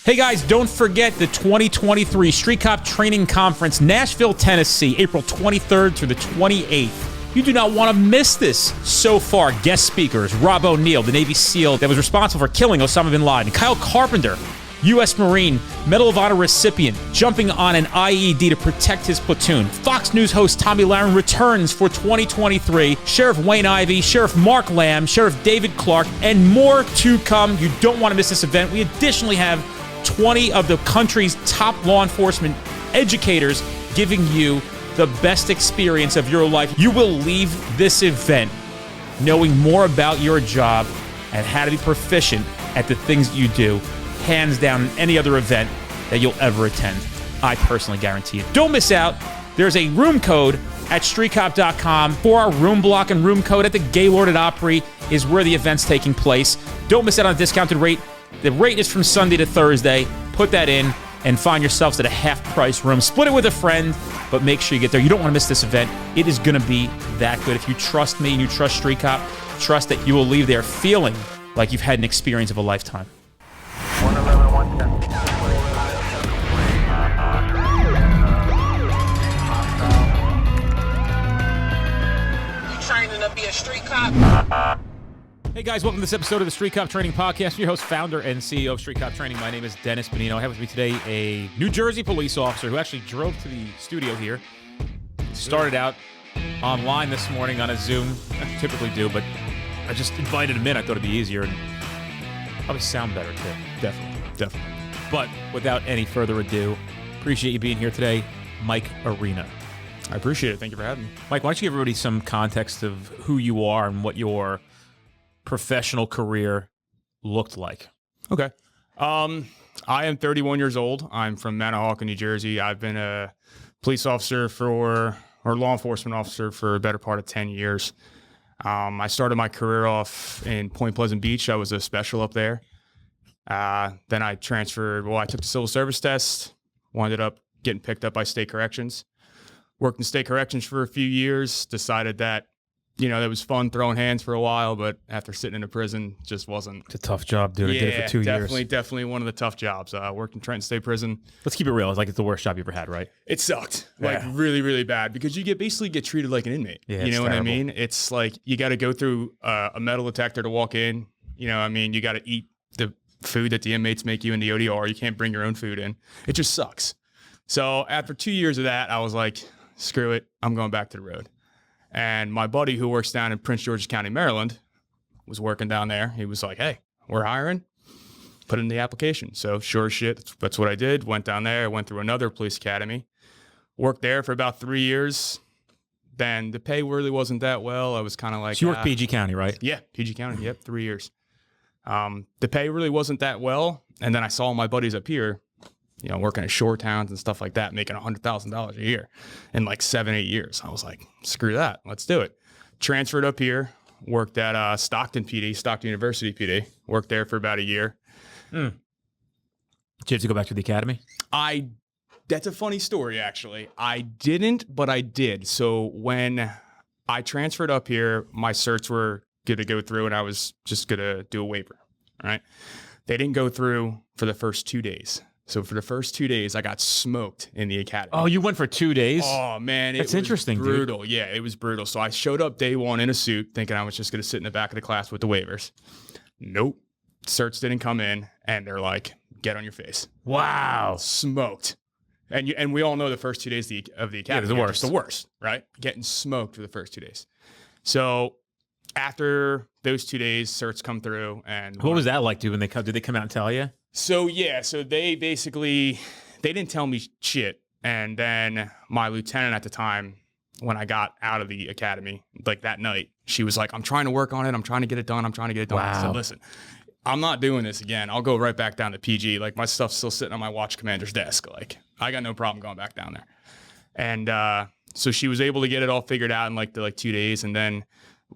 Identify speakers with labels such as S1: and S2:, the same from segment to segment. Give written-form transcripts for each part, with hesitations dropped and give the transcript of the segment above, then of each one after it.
S1: Hey guys, don't forget the 2023 Street Cop Training Conference, Nashville, Tennessee, April 23rd through the 28th. You do not want to miss this. So far, guest speakers, Rob O'Neill, the Navy SEAL that was responsible for killing Osama bin Laden, Kyle Carpenter, U.S. Marine, Medal of Honor recipient, jumping on an IED to protect his platoon. Fox News host Tommy Lahren returns for 2023. Sheriff Wayne Ivey, Sheriff Mark Lamb, Sheriff David Clark, and more to come. You don't want to miss this event. We additionally have 20 of the country's top law enforcement educators giving you the best experience of your life. You will leave this event knowing more about your job and how to be proficient at the things that you do, hands down, than any other event that you'll ever attend. I personally guarantee it. Don't miss out. There's a room code at streetcop.com for our room block, and room code at the Gaylord at Opry is where the event's taking place. Don't miss out on a discounted rate. The rate is from Sunday to Thursday. Put that in and find yourselves at a half-price room. Split it with a friend, but make sure you get there. You don't want to miss this event. It is going to be that good. If you trust me and you trust Street Cop, trust that you will leave there feeling like you've had an experience of a lifetime.
S2: 111, 110.
S3: You training to be a street cop?
S1: Hey guys, welcome to this episode of the Street Cop Training Podcast. I'm your host, founder, and CEO of Street Cop Training. My name is Dennis Benino. I have with me today a New Jersey police officer who actually drove to the studio here. Started out online this morning on a Zoom. I typically do, but I just invited him in. I thought it'd be easier and probably sound better too. Definitely. But without any further ado, appreciate you being here today, Mike Arena.
S4: I appreciate it. Thank you for having me.
S1: Mike, why don't you give everybody some context of who you are and what your professional career looked like?
S4: Okay. I am 31 years old. I'm from Manahawkin, New Jersey. I've been a police officer or law enforcement officer for a better part of 10 years. I started my career off in Point Pleasant Beach. I was a special up there. Then I transferred. I took the civil service test, wound up getting picked up by state corrections. Worked in state corrections for a few years, decided that, it was fun throwing hands for a while, but after sitting in a prison, just wasn't.
S1: It's a tough job, dude. I did it for 2 years.
S4: Definitely one of the tough jobs. I worked in Trenton State Prison.
S1: Let's keep it real. It's the worst job you ever had, right?
S4: It sucked. Really, really bad, because you basically get treated like an inmate.
S1: Yeah,
S4: you know what I
S1: terrible.
S4: mean? It's like you got to go through a metal detector to walk in. You got to eat the food that the inmates make you in the ODR. You can't bring your own food in. It just sucks. So after 2 years of that, I was like, screw it. I'm going back to the road. And my buddy who works down in Prince George's County, Maryland, was working down there. He was like, hey, we're hiring. Put in the application. So sure as shit, that's what I did. Went down there. I went through another police academy. Worked there for about 3 years. Then the pay really wasn't that well. I was kind of like...
S1: So you worked PG County, right?
S4: Yeah, PG County. Yep, 3 years. The pay really wasn't that well. And then I saw my buddies up here, working at shore towns and stuff like that, making $100,000 a year in 7-8 years. I was like, screw that. Let's do it. Transferred up here, worked at Stockton University PD, worked there for about a year.
S1: Did you have to go back to the academy?
S4: That's a funny story, actually. I didn't, but I did. So when I transferred up here, my certs were going to go through and I was just going to do a waiver, right? They didn't go through for the first 2 days. So for the first 2 days, I got smoked in the academy.
S1: Oh, you went for 2 days?
S4: Oh, man.
S1: That's interesting,
S4: brutal.
S1: dude.
S4: Yeah, it was brutal. So I showed up day one in a suit thinking I was just going to sit in the back of the class with the waivers. Nope. Certs didn't come in, and they're like, get on your face.
S1: Wow.
S4: Smoked. And we all know the first 2 days of the academy.
S1: the worst.
S4: The worst, right? Getting smoked for the first 2 days. So after those 2 days, certs come through. And
S1: What was that like, dude, when they come? Did they come out and tell you?
S4: So they basically, they didn't tell me shit. And then my lieutenant at the time, when I got out of the academy, that night, she was like, I'm trying to work on it. I'm trying to get it done. Wow. I said, listen, I'm not doing this again. I'll go right back down to PG. My stuff's still sitting on my watch commander's desk. I got no problem going back down there. And so she was able to get it all figured out in the 2 days. And then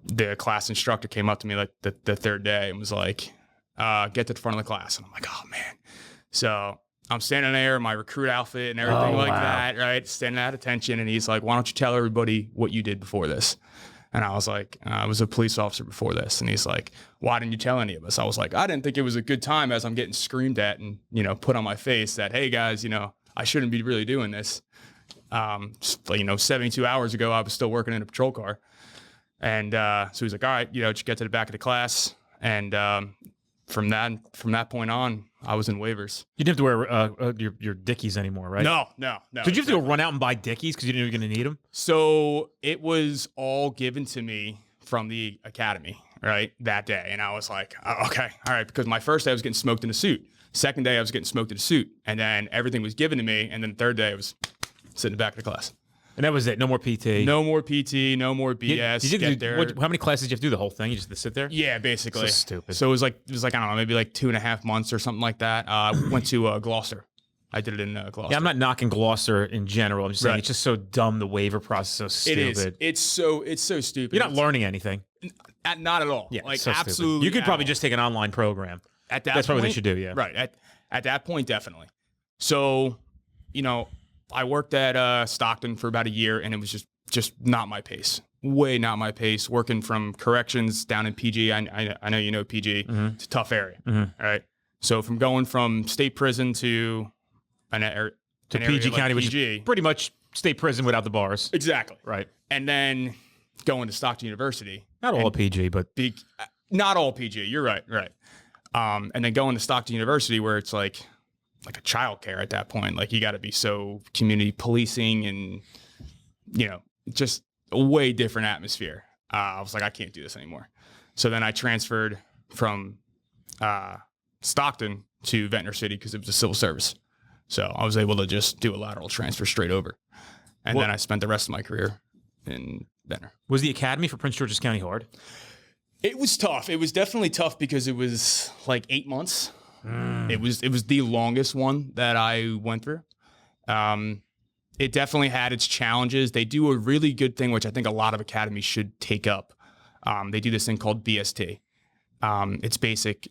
S4: the class instructor came up to me the third day and was like, get to the front of the class. And I'm like, oh, man. So I'm standing there in my recruit outfit and everything that, right? Standing at attention. And he's like, why don't you tell everybody what you did before this? And I was like, I was a police officer before this. And he's like, why didn't you tell any of us? I was like, I didn't think it was a good time as I'm getting screamed at and, put on my face that, hey guys, I shouldn't be really doing this. 72 hours ago, I was still working in a patrol car. And so he's like, all right, just get to the back of the class. And from that point on, I was in waivers.
S1: You didn't have to wear your Dickies anymore, right?
S4: No.
S1: So did you have to go run out and buy Dickies because you didn't know you were going to need them?
S4: So it was all given to me from the academy, right, that day. And I was like, oh, okay, all right, because my first day I was getting smoked in a suit. Second day I was getting smoked in a suit. And then everything was given to me. And then third day I was sitting in the back of the class.
S1: And that was it. No more PT.
S4: No more PT. No more BS.
S1: How many classes did you have to do the whole thing? You just had to sit there?
S4: Yeah, basically.
S1: So stupid.
S4: So it was like I don't know, maybe like 2.5 months or something like that. Went to Gloucester. I did it in Gloucester.
S1: Yeah, I'm not knocking Gloucester in general. I'm just saying it's just so dumb. The waiver process is so stupid.
S4: It is. It's so stupid.
S1: You're not learning anything.
S4: Not at all.
S1: Yeah,
S4: like
S1: so
S4: absolutely.
S1: Stupid. You could probably just take an online program.
S4: That's
S1: probably what they should do. Yeah.
S4: Right. At that point, definitely. So, I worked at Stockton for about a year, and it was just not my pace. Way not my pace. Working from corrections down in PG. I know you know PG. Mm-hmm. It's a tough area. Mm-hmm. All right. So from going from state prison to
S1: PG County, which is pretty much state prison without the bars.
S4: Exactly.
S1: Right.
S4: And then going to Stockton University.
S1: Not all PG, but
S4: not all PG. You're right. Right. And then going to Stockton University, where it's like a childcare at that point. Like, you got to be so community policing and, just a way different atmosphere. I was like, I can't do this anymore. So then I transferred from Stockton to Ventnor City because it was a civil service. So I was able to just do a lateral transfer straight over. And then I spent the rest of my career in Ventnor.
S1: Was the academy for Prince George's County hard?
S4: It was tough. It was definitely tough because it was like 8 months. It was the longest one that I went through. It definitely had its challenges. They do a really good thing, which I think a lot of academies should take up. They do this thing called BST. It's basic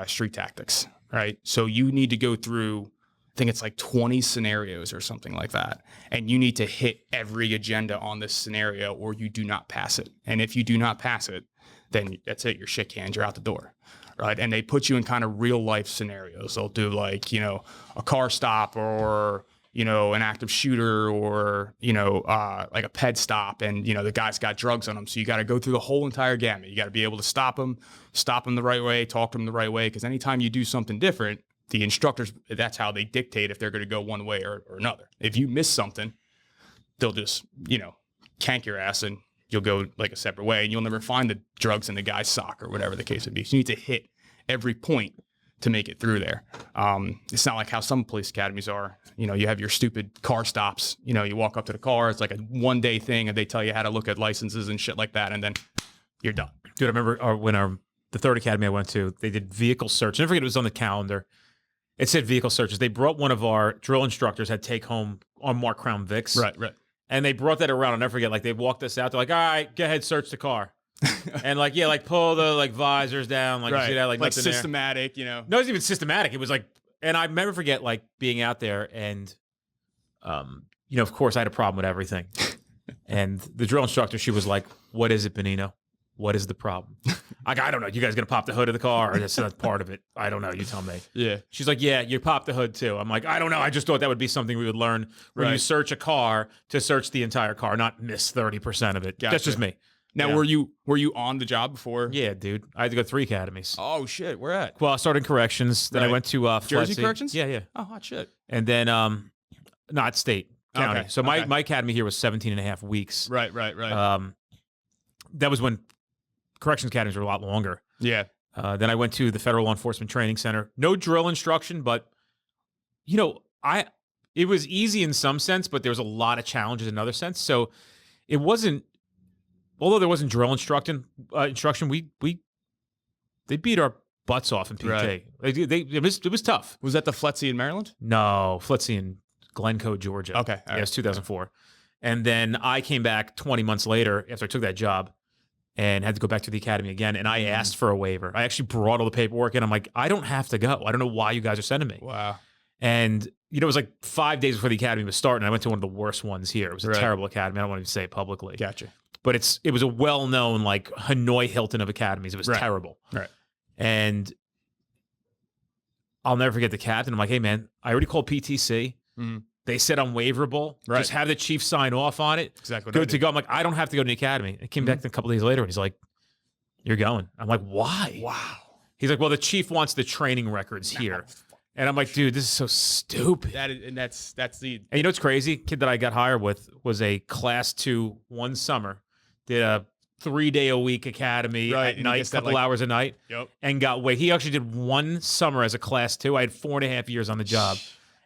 S4: street tactics, right? So you need to go through, I think it's like 20 scenarios or something like that. And you need to hit every agenda on this scenario or you do not pass it. And if you do not pass it, then that's it. You're shit canned. You're out the door. Right. And they put you in kind of real life scenarios. They'll do like, a car stop or, an active shooter or, like a ped stop. And, the guy's got drugs on him. So you got to go through the whole entire gamut. You got to be able to stop him the right way, talk to him the right way. Because anytime you do something different, the instructors, that's how they dictate if they're going to go one way or another. If you miss something, they'll just, cank your ass and you'll go like a separate way and you'll never find the drugs in the guy's sock or whatever the case would be. So you need to hit every point to make it through there. It's not like how some police academies are. You have your stupid car stops. You walk up to the car. It's like a one-day thing and they tell you how to look at licenses and shit like that. And then you're done.
S1: Dude, I remember when the third academy I went to, they did vehicle search. I never forget it was on the calendar. It said vehicle searches. They brought one of our drill instructors, had take home unmarked Crown Vics.
S4: Right.
S1: And they brought that around. I'll never forget. Like, they walked us out. They're like, all right, go ahead, search the car. And pull the visors down. Like, right. You see that? Like
S4: systematic,
S1: No, it wasn't even systematic. It was like, and I never forget, like, being out there and, of course, I had a problem with everything. And the drill instructor, she was like, what is it, Benino? What is the problem? I don't know. You guys going to pop the hood of the car? Or that's not part of it. I don't know. You tell me.
S4: Yeah.
S1: She's like, yeah, you pop the hood too. I'm like, I don't know. I just thought that would be something we would learn when you search a car to search the entire car, not miss 30% of it.
S4: Gotcha.
S1: That's just me.
S4: Now, were you on the job before?
S1: Yeah, dude. I had to go 3 academies.
S4: Oh, shit. Where at?
S1: Well, I started in corrections. Then I went to
S4: Jersey Corrections?
S1: Yeah.
S4: Oh, hot shit.
S1: And then, not state, county.
S4: Okay.
S1: So my academy here was 17 and a half weeks.
S4: Right.
S1: That was when corrections academies were a lot longer.
S4: Yeah.
S1: Then I went to the Federal Law Enforcement Training Center. No drill instruction, but, it was easy in some sense, but there was a lot of challenges in another sense. So it wasn't, although there wasn't drill instruction, they beat our butts off in PT.
S4: Right.
S1: It was tough.
S4: Was that the FLETC in Maryland?
S1: No, FLETC in Glencoe, Georgia.
S4: Okay.
S1: Yeah, it was 2004. And then I came back 20 months later after I took that job and had to go back to the academy again. And I asked for a waiver. I actually brought all the paperwork in. I'm like, I don't have to go. I don't know why you guys are sending me.
S4: Wow.
S1: And, it was like 5 days before the academy was starting. I went to one of the worst ones here. It was a terrible academy. I don't want to say it publicly.
S4: Gotcha.
S1: but it was a well-known like Hanoi Hilton of academies. It was terrible.
S4: Right.
S1: And I'll never forget the captain. I'm like, hey man, I already called PTC. They said I'm waiverable.
S4: Right.
S1: Just have the chief sign off on it.
S4: Exactly.
S1: Good to go. I'm like, I don't have to go to the academy. I came back a couple days later and he's like, you're going. I'm like, why?
S4: Wow.
S1: He's like, well, the chief wants the training records here. And I'm like, dude, this is so stupid.
S4: That's the.
S1: And you know what's crazy? Kid that I got hired with was a class 2 one summer, did a 3-day-a-week academy
S4: Right,
S1: at
S4: and
S1: night,
S4: he
S1: a
S4: gets that,
S1: couple
S4: like-
S1: hours a night,
S4: Yep.
S1: and got waived. He actually did one summer as a class 2. I had 4.5 years on the job,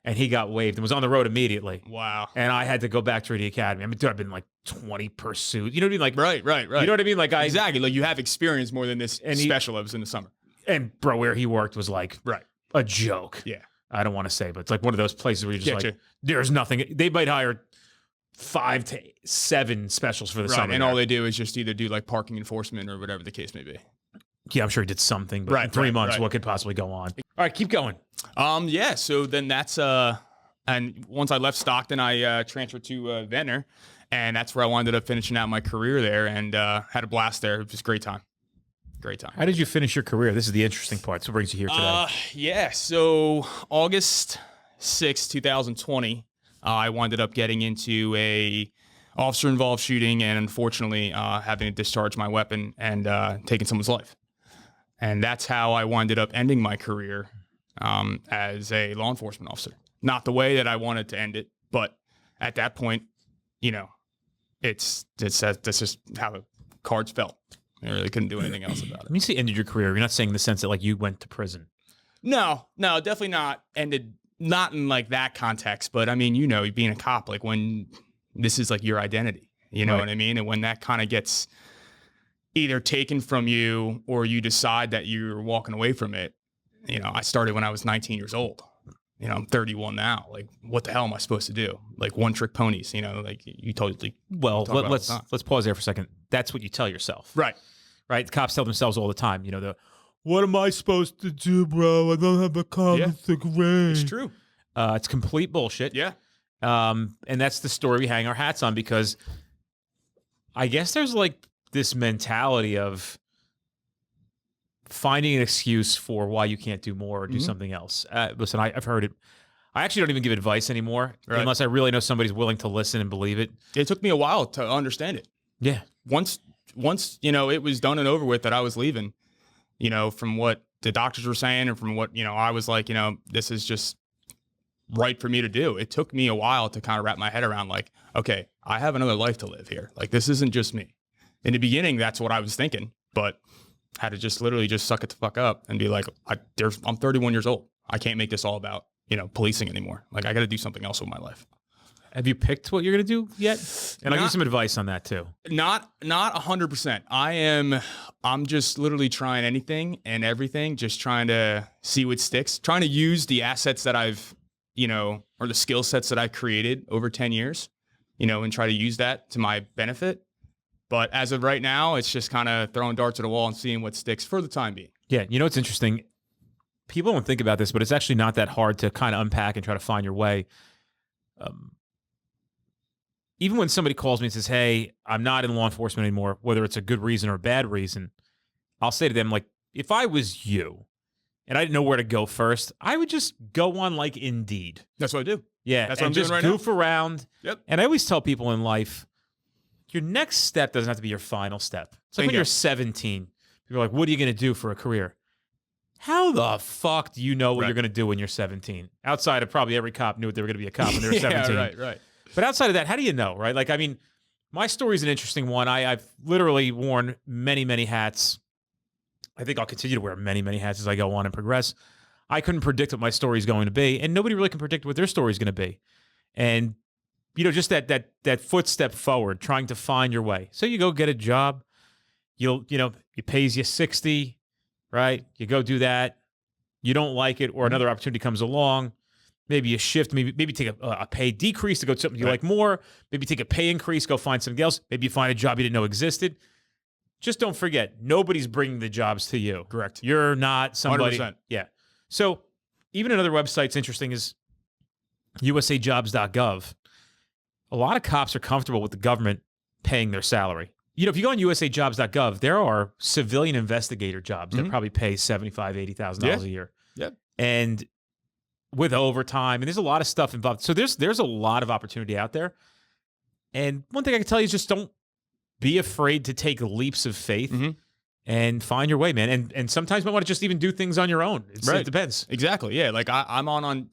S1: and he got waived and was on the road immediately.
S4: Wow.
S1: And I had to go back to the academy. I mean, dude, I've been like 20 pursuits. You know what I mean? Like,
S4: Right.
S1: You know what I mean? Like,
S4: Exactly. Like you have experience more than this
S1: And
S4: special that was in the summer.
S1: and bro, where he worked was like
S4: Right.
S1: a joke.
S4: Yeah.
S1: I don't want to say, but it's like one of those places where you're just
S4: Getcha.
S1: like, there's nothing. They might hire 5 to 7 specials for the
S4: Right.
S1: summer.
S4: And
S1: there.
S4: all they do is just either do like parking enforcement or whatever the case may be.
S1: Yeah, I'm sure he did something, but
S4: Right,
S1: in 3
S4: right,
S1: months,
S4: right.
S1: what could possibly go on? All right, keep going.
S4: Yeah. So then that's and once I left Stockton, I transferred to Ventnor, and that's where I ended up finishing out my career there, and had a blast there. It was a great time. Great time.
S1: How did you finish your career? This is the interesting part. So what brings you here today?
S4: Yeah. So August 6, 2020, I ended up getting into a officer-involved shooting, and unfortunately, having to discharge my weapon and taking someone's life. And that's how I ended up ending my career as a law enforcement officer. Not the way that I wanted to end it, but at that point, you know, that's just how the cards felt. I really couldn't do anything else about it.
S1: When you say ended your career, you're not saying in the sense that like you went to prison.
S4: No, definitely not ended, not in like that context, but I mean, you know, being a cop, like when this is like your identity, you know
S1: Right.
S4: what I mean? And when that kind of gets either taken from you or you decide that you're walking away from it, you know, I started when I was 19 years old. You know, I'm 31 now. Like, what the hell am I supposed to do? Like one trick ponies, you know, like you totally.
S1: Well,
S4: talk about it all
S1: let's
S4: the time.
S1: pause there for a second. That's what you tell yourself.
S4: Right.
S1: Right? Cops tell themselves all the time, you know, what am I supposed to do, bro? I don't have a common degree.
S4: It's true.
S1: It's complete bullshit.
S4: Yeah.
S1: And that's the story we hang our hats on because I guess there's like this mentality of finding an excuse for why you can't do more or do something else. Listen, I've heard it. I actually don't even give advice anymore unless I really know somebody's willing to listen and believe it.
S4: It took me a while to understand it.
S1: Yeah.
S4: Once, you know, it was done and over with that I was leaving, you know, from what the doctors were saying and from what, you know, I was like, you know, this is just right for me to do. It took me a while to kind of wrap my head around like, okay, I have another life to live here. Like, this isn't just me. In the beginning, that's what I was thinking, but had to just literally just suck it the fuck up and be like, I'm 31 years old. I can't make this all about, you know, policing anymore. Like, I got to do something else with my life.
S1: Have you picked what you're going to do yet? And I'll give you some advice on that too.
S4: Not 100%. I'm just literally trying anything and everything, just trying to see what sticks, trying to use the assets that I've, you know, or the skill sets that I've created over 10 years, you know, and try to use that to my benefit. But as of right now, it's just kind of throwing darts at a wall and seeing what sticks for the time being.
S1: Yeah. You know, it's interesting. People don't think about this, but it's actually not that hard to kind of unpack and try to find your way. Even when somebody calls me and says, hey, I'm not in law enforcement anymore, whether it's a good reason or a bad reason, I'll say to them, like, if I was you and I didn't know where to go first, I would just go on like Indeed.
S4: That's what I do.
S1: Yeah.
S4: That's what
S1: and
S4: I'm
S1: just
S4: doing right
S1: goof around.
S4: Yep.
S1: And I always tell people in life, your next step doesn't have to be your final step. It's like when
S4: Bingo.
S1: you're 17, people are like, what are you going to do for a career? How the fuck do you know what you're going to do when you're 17? Outside of probably every cop knew they were going to be a cop when they were 17.
S4: Right.
S1: But outside of that, how do you know, right? Like, I mean, my story's an interesting one. I've literally worn many, many hats. I think I'll continue to wear many, many hats as I go on and progress. I couldn't predict what my story's going to be, and nobody really can predict what their story's going to be. And, you know, just that footstep forward, trying to find your way. So you go get a job. It pays you 60, right? You go do that. You don't like it, or another opportunity comes along. Maybe you shift, maybe take a pay decrease to go to something you like more. Maybe take a pay increase, go find something else. Maybe you find a job you didn't know existed. Just don't forget, nobody's bringing the jobs to you.
S4: Correct.
S1: You're not somebody.
S4: 100%.
S1: Yeah. So even another website's interesting is usajobs.gov. A lot of cops are comfortable with the government paying their salary. if you go on usajobs.gov, there are civilian investigator jobs that probably pay $75,000, $80,000 a year.
S4: Yep.
S1: And with overtime, and there's a lot of stuff involved. So there's a lot of opportunity out there. And one thing I can tell you is just don't be afraid to take leaps of faith and find your way, man. And sometimes you might want to just even do things on your own. It depends.
S4: Exactly. Yeah. Like I'm on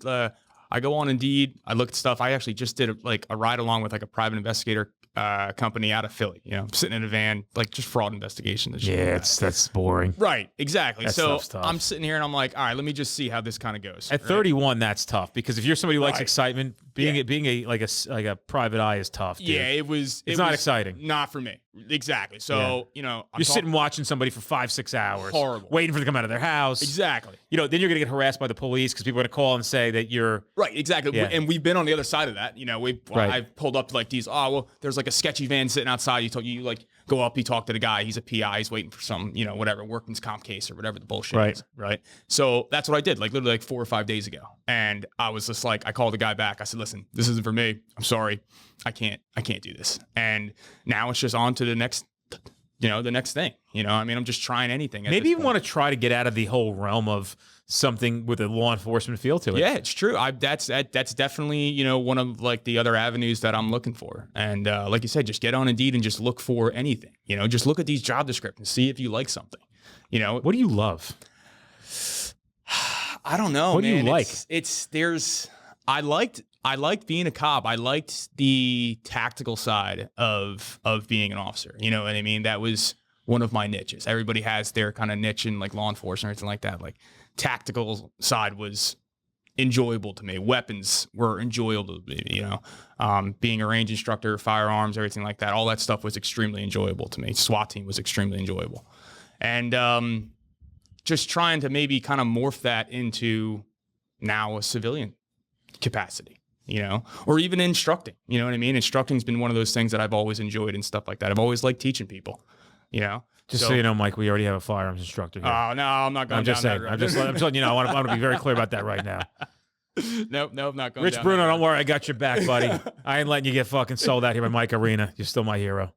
S4: I go on Indeed. I look at stuff. I actually just did a ride along with like a private investigator company out of Philly. I'm sitting in a van, like just fraud investigation. And shit like that.
S1: That's boring.
S4: Right. Exactly.
S1: That
S4: So
S1: stuff's tough.
S4: I'm sitting here and I'm like, all right, let me just see how this kind of goes.
S1: At 31, that's tough because if you're somebody who likes excitement, being a private eye is tough. Dude.
S4: Yeah, it's
S1: not exciting.
S4: Not for me. Exactly. So you're
S1: sitting watching somebody for 5-6 hours,
S4: horrible,
S1: waiting for them to come out of their house.
S4: Exactly.
S1: Then you're gonna get harassed by the police because people are gonna call and say that you're
S4: right. Exactly. Yeah. And we've been on the other side of that. I've pulled up to like these. Oh well, there's like a sketchy van sitting outside. You like go up. You talk to the guy. He's a PI. He's waiting for some whatever workman's comp case or whatever the bullshit is. Right. So that's what I did. Like literally like 4 or 5 days ago, and I was just like, I called the guy back. I said, listen, this isn't for me. I'm sorry. I can't do this. And now it's just on to the next. The next thing. I'm just trying anything.
S1: Maybe you want to try to get out of the whole realm of something with a law enforcement feel to it.
S4: Yeah, it's true. That's definitely one of like the other avenues that I'm looking for. And like you said, just get on Indeed and just look for anything. Just look at these job descriptions, see if you like something. What
S1: do you love?
S4: I don't know.
S1: What do you like?
S4: I liked being a cop. I liked the tactical side of being an officer. You know what I mean? That was one of my niches. Everybody has their kind of niche in like law enforcement or anything like that. Like tactical side was enjoyable to me. Weapons were enjoyable to me, being a range instructor, firearms, everything like that. All that stuff was extremely enjoyable to me. SWAT team was extremely enjoyable. And just trying to maybe kind of morph that into now a civilian capacity. Or even instructing, you know what I mean? Instructing's been one of those things that I've always enjoyed and stuff like that. I've always liked teaching people,
S1: Just so you know, Mike, we already have a firearms instructor here.
S4: Oh, no, I'm not going
S1: I'm just saying. I'm just letting you know. I want to be very clear about that right now.
S4: Nope, not going
S1: Rich
S4: down
S1: Bruno, don't worry. I got your back, buddy. I ain't letting you get fucking sold out here by Mike Arena. You're still my hero.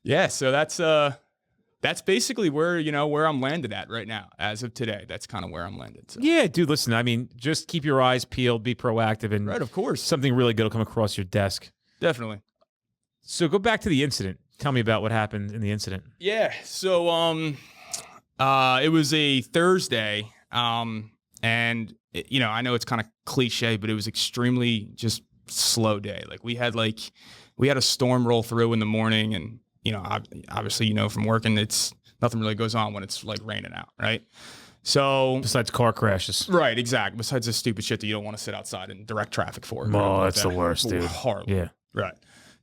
S4: Yeah, so that's basically where I'm landed at right now. As of today, that's kind of where I'm landed. So.
S1: Yeah, dude, listen, just keep your eyes peeled, be proactive, and
S4: right, of course,
S1: something really good will come across your desk.
S4: Definitely.
S1: So go back to the incident. Tell me about what happened in the incident.
S4: Yeah, so it was a Thursday, and I know it's kind of cliche, but it was extremely just slow day. Like we had a storm roll through in the morning, and obviously, from working, it's nothing really goes on when it's like raining out, right? So
S1: besides car crashes,
S4: right? Exactly. Besides the stupid shit that you don't want to sit outside in direct traffic for.
S1: Oh, that's the worst, dude.
S4: Horrible.
S1: Yeah.
S4: Right.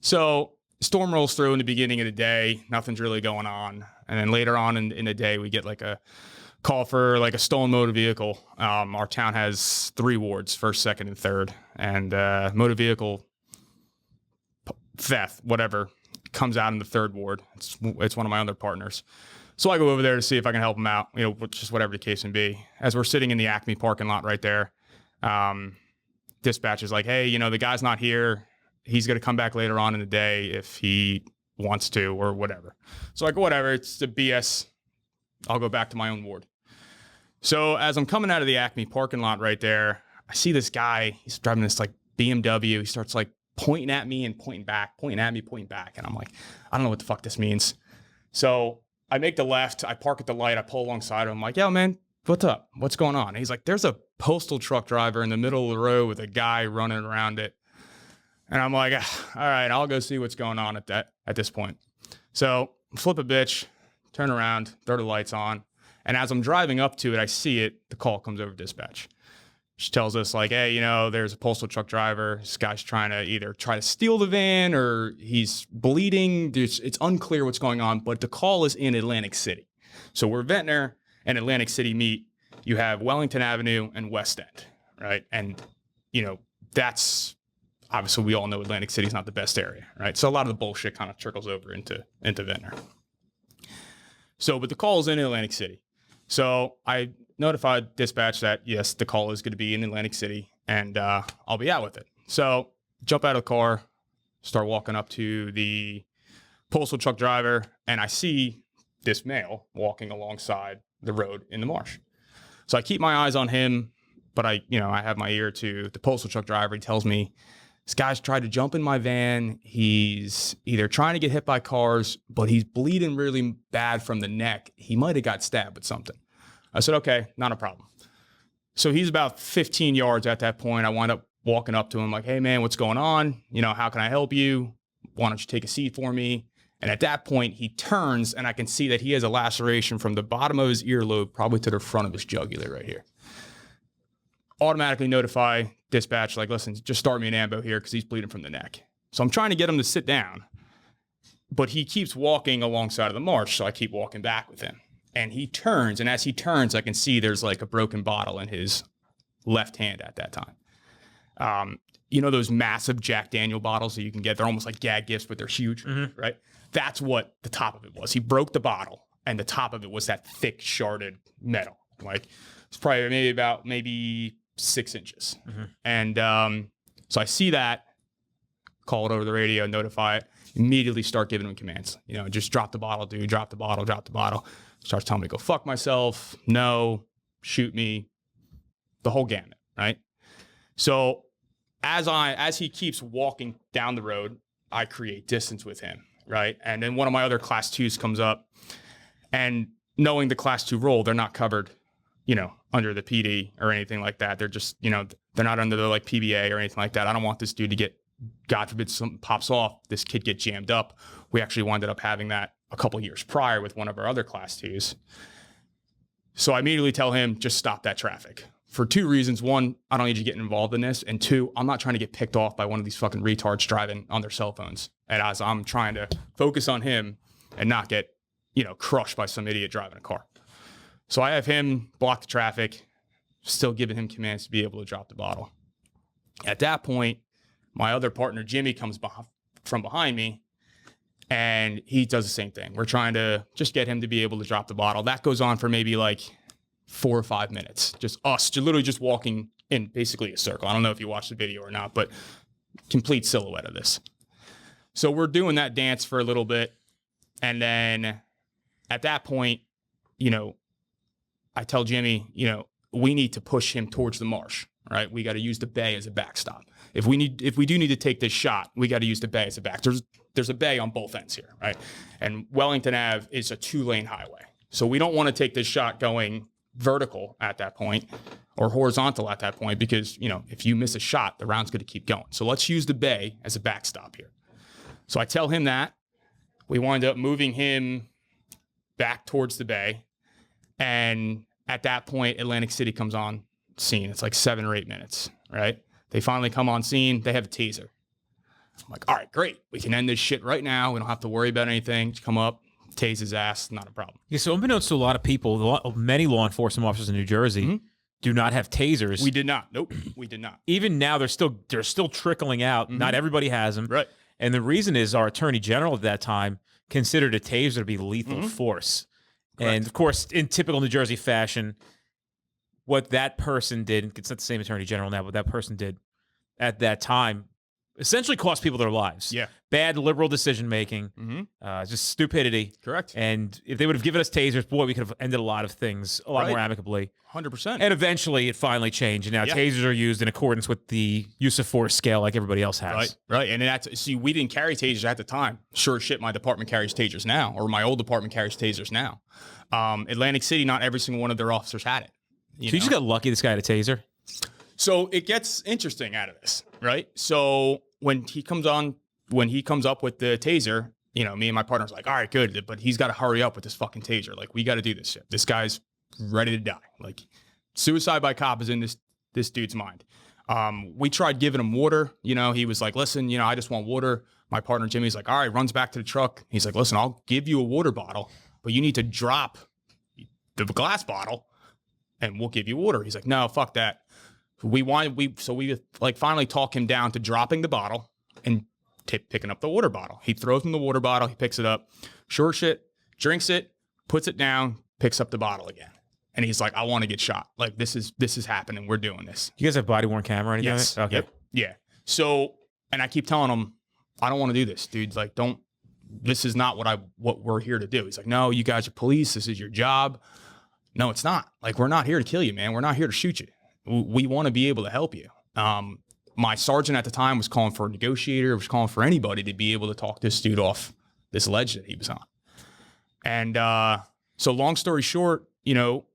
S4: So storm rolls through in the beginning of the day. Nothing's really going on, and then later on in the day, we get like a call for like a stolen motor vehicle. Our town has 3 wards: first, second, and third, and motor vehicle theft, whatever, comes out in the 3rd ward. It's one of my other partners. So I go over there to see if I can help him out, just whatever the case may be. As we're sitting in the Acme parking lot right there, dispatch is like, hey, the guy's not here. He's going to come back later on in the day if he wants to or whatever. So I go, whatever, it's the BS. I'll go back to my own ward. So as I'm coming out of the Acme parking lot right there, I see this guy. He's driving this like BMW. He starts like pointing at me and pointing back, pointing at me, pointing back. And I'm like, I don't know what the fuck this means. So I make the left. I park at the light. I pull alongside him. I'm like, yo, man, what's up? What's going on? And he's like, there's a postal truck driver in the middle of the road with a guy running around it. And I'm like, all right, I'll go see what's going on at this point. So flip a bitch, turn around, throw the lights on. And as I'm driving up to it, I see it. The call comes over dispatch. She tells us like, hey, there's a postal truck driver. This guy's trying to either try to steal the van or he's bleeding. It's unclear what's going on, but the call is in Atlantic City. So where Ventnor and Atlantic City meet, you have Wellington Avenue and West End, right? And, that's obviously we all know Atlantic City is not the best area, right? So a lot of the bullshit kind of trickles over into Ventnor. So, but the call is in Atlantic City. So I notified dispatch that, yes, the call is going to be in Atlantic City, and I'll be out with it. So jump out of the car, start walking up to the postal truck driver, and I see this male walking alongside the road in the marsh. So I keep my eyes on him, but I have my ear to the postal truck driver. He tells me, this guy's tried to jump in my van. He's either trying to get hit by cars, but he's bleeding really bad from the neck. He might have got stabbed with something. I said, okay, not a problem. So he's about 15 yards at that point. I wind up walking up to him like, hey man, what's going on? How can I help you? Why don't you take a seat for me? And at that point, he turns and I can see that he has a laceration from the bottom of his earlobe, probably to the front of his jugular right here. Automatically notify dispatch, like, listen, just start me an ambo here because he's bleeding from the neck. So I'm trying to get him to sit down, but he keeps walking alongside of the marsh. So I keep walking back with him. And he turns, and as he turns, I can see there's like a broken bottle in his left hand at that time. Those massive Jack Daniel bottles that you can get? They're almost like gag gifts, but they're huge, right? That's what the top of it was. He broke the bottle, and the top of it was that thick, sharded metal. Like, it's probably maybe 6 inches. And so I see that, call it over the radio, notify it, immediately start giving him commands. Just drop the bottle, dude, drop the bottle, drop the bottle. Starts telling me to go fuck myself, no, shoot me, the whole gamut, right? So as he keeps walking down the road, I create distance with him, right? And then one of my other class 2s comes up, and knowing the class 2 role, they're not covered, under the PD or anything like that. They're just, they're not under the like PBA or anything like that. I don't want this dude to get, God forbid something pops off, this kid get jammed up. We actually wound up having that a couple years prior with one of our other class 2s. So I immediately tell him, just stop that traffic. For 2 reasons. 1, I don't need you getting involved in this. And 2, I'm not trying to get picked off by one of these fucking retards driving on their cell phones. And as I'm trying to focus on him and not get, crushed by some idiot driving a car. So I have him block the traffic, still giving him commands to be able to drop the bottle. At that point, my other partner, Jimmy, comes from behind me, and he does the same thing. We're trying to just get him to be able to drop the bottle. That goes on for maybe like 4 or 5 minutes. Just us, literally just walking in basically a circle. I don't know if you watched the video or not, but complete silhouette of this. So we're doing that dance for a little bit. And then at that point, I tell Jimmy, we need to push him towards the marsh, right? We got to use the bay as a backstop. If we do need to take this shot, we got to use the bay as a back. There's a bay on both ends here, right? And Wellington Ave is a 2-lane highway. So we don't want to take this shot going vertical at that point or horizontal at that point because, if you miss a shot, the round's going to keep going. So let's use the bay as a backstop here. So I tell him that. We wind up moving him back towards the bay. And at that point, Atlantic City comes on scene. It's like 7 or 8 minutes, right? They finally come on scene. They have a taser. I'm like, all right, great. We can end this shit right now. We don't have to worry about anything. Just come up, tase his ass, not a problem.
S1: Yeah, so unbeknownst to a lot of people, many law enforcement officers in New Jersey do not have tasers.
S4: We did not. Nope, we did not.
S1: Even now, they're still trickling out. Not everybody has them.
S4: Right.
S1: And the reason is our attorney general at that time considered a taser to be lethal force. Correct. And of course, in typical New Jersey fashion, what that person did, it's not the same attorney general now, but that person did at that time essentially cost people their lives.
S4: Yeah.
S1: Bad liberal decision making, just stupidity.
S4: Correct.
S1: And if they would have given us tasers, boy, we could have ended a lot of things a lot more amicably.
S4: 100%.
S1: And eventually it finally changed. And now tasers are used in accordance with the use of force scale like everybody else has.
S4: Right. And we didn't carry tasers at the time. Sure as shit, my department carries tasers now, or my old department carries tasers now. Atlantic City, not every single one of their officers had it.
S1: You just got lucky this guy had a taser.
S4: So it gets interesting out of this, right? So when he comes up with the taser, me and my partner's like, all right, good, but he's got to hurry up with this fucking taser. Like, we got to do this shit. This guy's ready to die. Like, suicide by cop is in this dude's mind. We tried giving him water. He was like, listen, I just want water. My partner Jimmy's like, all right, runs back to the truck. He's like, listen, I'll give you a water bottle, but you need to drop the glass bottle and we'll give you water. He's like, no, fuck that. We finally talk him down to dropping the bottle and picking up the water bottle. He throws him the water bottle. He picks it up. Sure shit, drinks it, puts it down, picks up the bottle again. And he's like, I want to get shot. Like, this is happening. We're doing this.
S1: You guys have body-worn camera or anything?
S4: Yes.
S1: Okay.
S4: Yep. Yeah. So, and I keep telling him, I don't want to do this, dude. Like, don't this is not what we're here to do. He's like, no, you guys are police. This is your job. No, it's not. Like, we're not here to kill you, man. We're not here to shoot you. We want to be able to help you. My sergeant at the time was calling for a negotiator, was calling for anybody to be able to talk this dude off this ledge that he was on. And so long story short, you know,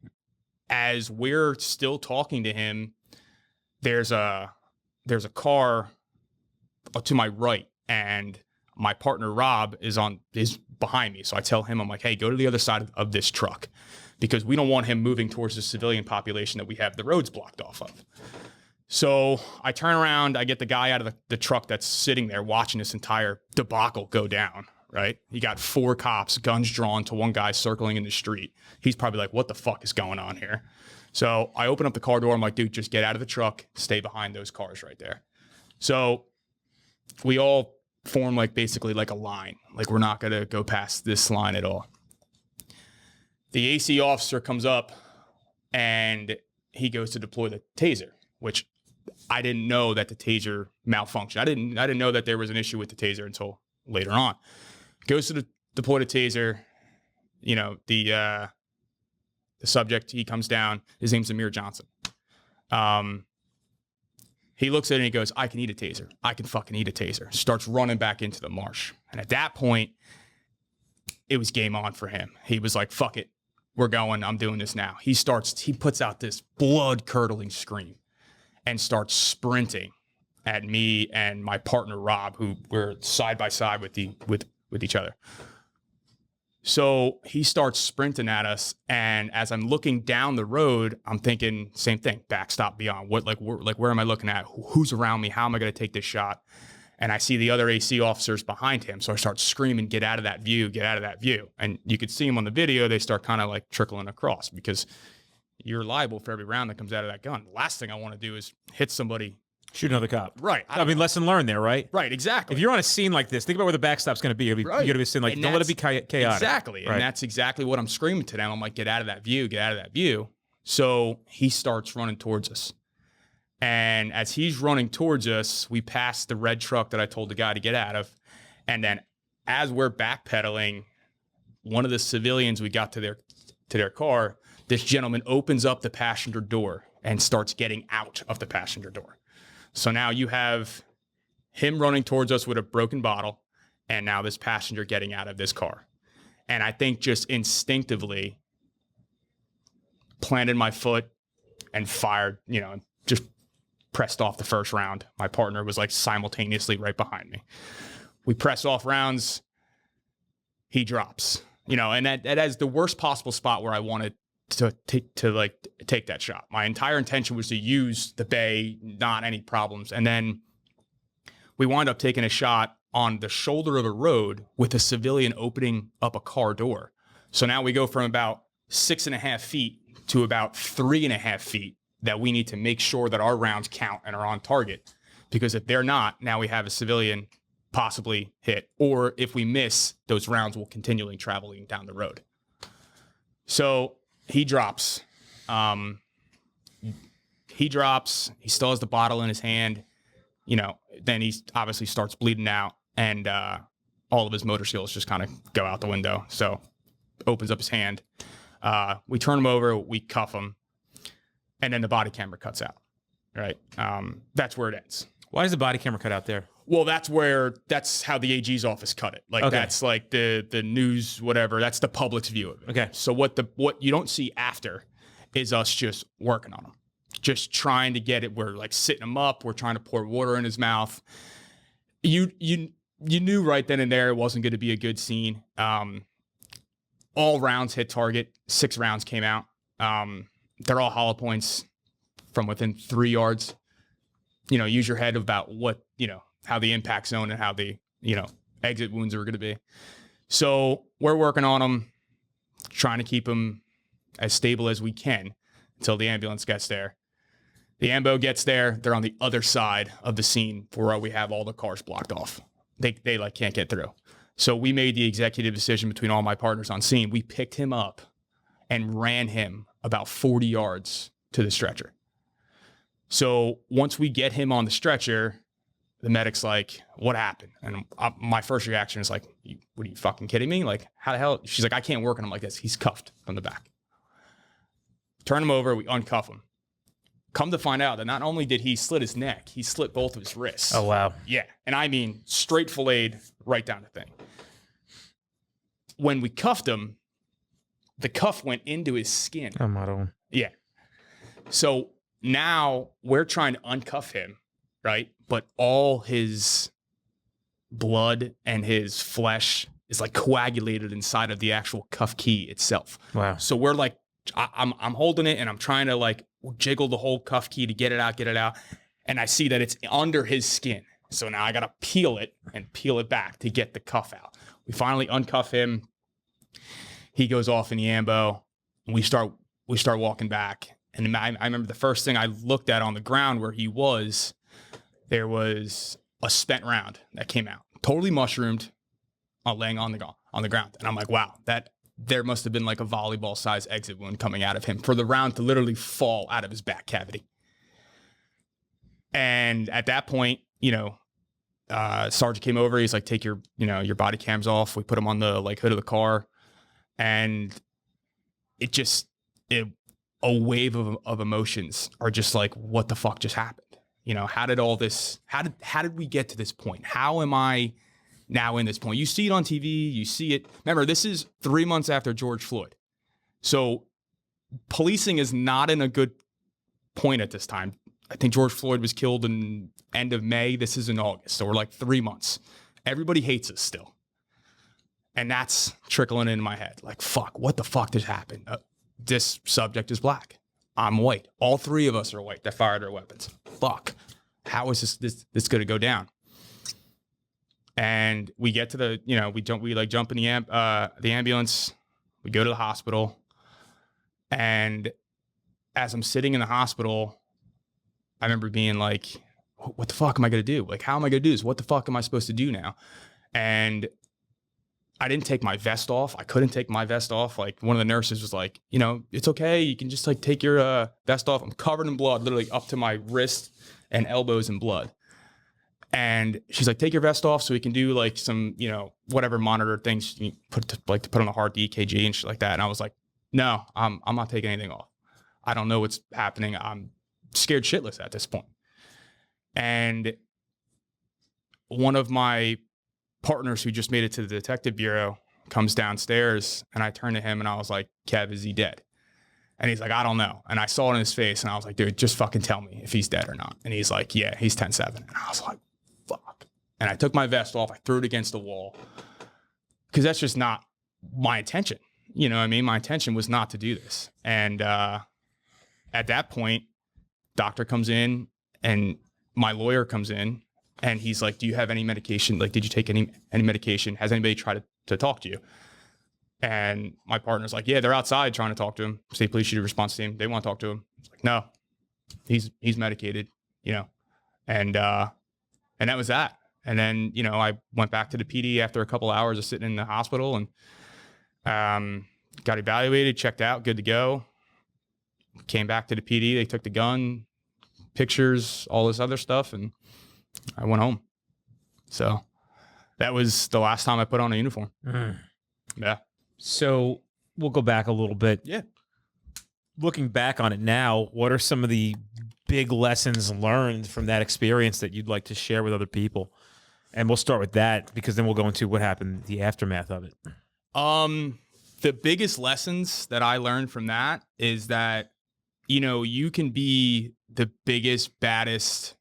S4: as we're still talking to him, there's a car to my right, and my partner Rob is behind me. So I tell him, I'm like, hey, go to the other side of this truck, because we don't want him moving towards the civilian population that we have the roads blocked off of. So I turn around, I get the guy out of the truck that's sitting there watching this entire debacle go down, right? You got 4 cops, guns drawn to one guy circling in the street. He's probably like, what the fuck is going on here? So I open up the car door. I'm like, dude, just get out of the truck, stay behind those cars right there. So we all form like basically like a line. Like, we're not going to go past this line at all. The AC officer comes up and he goes to deploy the taser, which I didn't know that the taser malfunctioned. I didn't know that there was an issue with the taser until later on. Goes to deploy the taser. You know, the subject, he comes down. His name's Amir Johnson. He looks at it and he goes, I can eat a taser. I can fucking eat a taser. Starts running back into the marsh. And at that point, it was game on for him. He was like, fuck it. We're going. I'm doing this now. He puts out this blood-curdling scream and starts sprinting at me and my partner Rob, who were side by side with each other. So he starts sprinting at us, and as I'm looking down the road, I'm thinking same thing: backstop beyond. Where am I looking at? Who's around me? How am I going to take this shot? And I see the other AC officers behind him, so I start screaming, "Get out of that view! Get out of that view!" And you could see them on the video. They start kind of like trickling across, because you're liable for every round that comes out of that gun. The last thing I want to do is hit somebody.
S1: Shoot another cop.
S4: Right.
S1: I mean, lesson learned there, right?
S4: Right, exactly.
S1: If you're on a scene like this, think about where the backstop's going to be. You got to be saying, like, don't let it be chaotic.
S4: Exactly.
S1: Right.
S4: And that's exactly what I'm screaming to them. I'm like, get out of that view, get out of that view. So he starts running towards us. And as he's running towards us, we pass the red truck that I told the guy to get out of. And then as we're backpedaling, one of the civilians, we got to their car, this gentleman opens up the passenger door and starts getting out of the passenger door. So now you have him running towards us with a broken bottle, and now this passenger getting out of this car. And I think just instinctively planted my foot and fired, you know, just pressed off the first round. My partner was like simultaneously right behind me. We press off rounds. He drops, you know, and that is the worst possible spot where I wanted to take that shot. My entire intention was to use the bay, not any problems. And then we wind up taking a shot on the shoulder of a road with a civilian opening up a car door. So now we go from about 6.5 feet to about 3.5 feet that we need to make sure that our rounds count and are on target. Because if they're not, now we have a civilian possibly hit. Or if we miss, those rounds will continually traveling down the road. So he drops. He still has the bottle in his hand. You know, then he obviously starts bleeding out, and all of his motor skills just kind of go out the window. So opens up his hand. We turn him over, we cuff him, and then the body camera cuts out. Right? That's where it ends.
S1: Why is the body camera cut out there?
S4: Well, that's how the AG's office cut it. Like, okay. That's like the news, whatever. That's the public's view of it.
S1: Okay.
S4: So what you don't see after is us just working on him, just trying to get it. We're like sitting him up. We're trying to pour water in his mouth. You knew right then and there it wasn't going to be a good scene. All rounds hit target. 6 rounds came out. They're all hollow points from within 3 yards. You know, use your head about what, you know, how the impact zone and how the, you know, exit wounds are going to be. So we're working on them, trying to keep them as stable as we can until the ambulance gets there. The ambo gets there. They're on the other side of the scene where we have all the cars blocked off. They like can't get through. So we made the executive decision between all my partners on scene. We picked him up and ran him about 40 yards to the stretcher. So once we get him on the stretcher, the medic's like, what happened? And my first reaction is like, what are you fucking kidding me? Like, how the hell? She's like, I can't work on him like this. He's cuffed from the back. Turn him over. We uncuff him. Come to find out that not only did he slit his neck, he slit both of his wrists.
S1: Oh, wow.
S4: Yeah. And I mean, straight filleted right down the thing. When we cuffed him, the cuff went into his skin.
S1: Oh, my God.
S4: Yeah. So now we're trying to uncuff him, right? But all his blood and his flesh is like coagulated inside of the actual cuff key itself.
S1: Wow.
S4: So we're like, I'm holding it and I'm trying to like jiggle the whole cuff key to get it out. And I see that it's under his skin. So now I got to peel it back to get the cuff out. We finally uncuff him. He goes off in the ambo. And we start walking back. And I remember the first thing I looked at on the ground where he was, there was a spent round that came out, totally mushroomed, laying on the ground. And I'm like, wow, there must have been like a volleyball size exit wound coming out of him for the round to literally fall out of his back cavity. And at that point, Sergeant came over. He's like, take your body cams off. We put him on the like hood of the car, and a wave of emotions are just like, what the fuck just happened? How did we get to this point? How am I now in this point? You see it on TV, you see it. Remember, this is 3 months after George Floyd. So policing is not in a good point at this time. I think George Floyd was killed in end of May. This is in August. So we're like 3 months. Everybody hates us still. And that's trickling into my head. Like, fuck, what the fuck just happened? This subject is black. I'm white. All three of us are white that fired our weapons. Fuck. How is this going to go down? And we get to the, we jump in the ambulance. We go to the hospital. And as I'm sitting in the hospital, I remember being like, what the fuck am I going to do? Like, how am I going to do this? What the fuck am I supposed to do now? And I didn't take my vest off. I couldn't take my vest off. Like, one of the nurses was like, it's okay. You can just like take your vest off. I'm covered in blood, literally up to my wrist and elbows in blood. And she's like, take your vest off so we can do like some, whatever monitor things you put on the heart, the EKG and shit like that. And I was like, no, I'm not taking anything off. I don't know what's happening. I'm scared shitless at this point. And one of my partners who just made it to the detective bureau comes downstairs, and I turned to him and I was like, Kev, is he dead? And he's like, I don't know. And I saw it in his face and I was like, dude, just fucking tell me if he's dead or not. And he's like, yeah, he's 10-7. And I was like, fuck. And I took my vest off. I threw it against the wall because that's just not my intention. You know what I mean? My intention was not to do this. And at that point, doctor comes in and my lawyer comes in and he's like, do you have any medication? Like, did you take any medication? Has anybody tried to talk to you? And my partner's like, yeah, they're outside trying to talk to him. State police should response team. They want to talk to him. It's like, no, he's medicated, and that was that. And then, I went back to the PD after a couple hours of sitting in the hospital and got evaluated, checked out, good to go. Came back to the PD. They took the gun, pictures, all this other stuff, and I went home. So that was the last time I put on a uniform. Yeah.
S1: So we'll go back a little bit.
S4: Yeah.
S1: Looking back on it now, what are some of the big lessons learned from that experience that you'd like to share with other people? And we'll start with that because then we'll go into what happened, the aftermath of it.
S4: The biggest lessons that I learned from that is that, you can be the biggest, baddest,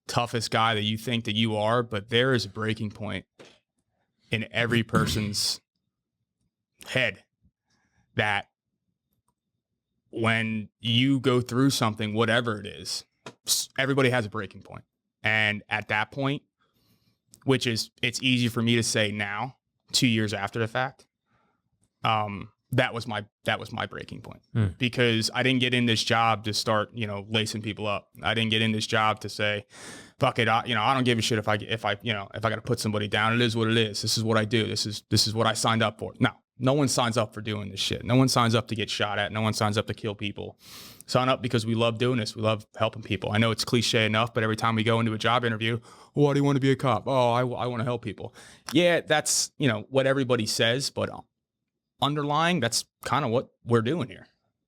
S4: toughest guy that you think that you are, but there is a breaking point in every person's head that when you go through something, whatever it is, everybody has a breaking point. And at that point, which is, it's easy for me to say now, 2 years after the fact, that was my breaking point because I didn't get in this job to start, lacing people up. I didn't get in this job to say, fuck it. I don't give a shit if I got to put somebody down. It is what it is. This is what I do. This is what I signed up for. No, No one signs up for doing this shit. No one signs up to get shot at. No one signs up to kill people. Sign up because we love doing this. We love helping people. I know it's cliche enough, but every time we go into a job interview, why do you want to be a cop? Oh, I want to help people. Yeah, that's, what everybody says, but underlying, that's kind of what we're doing here.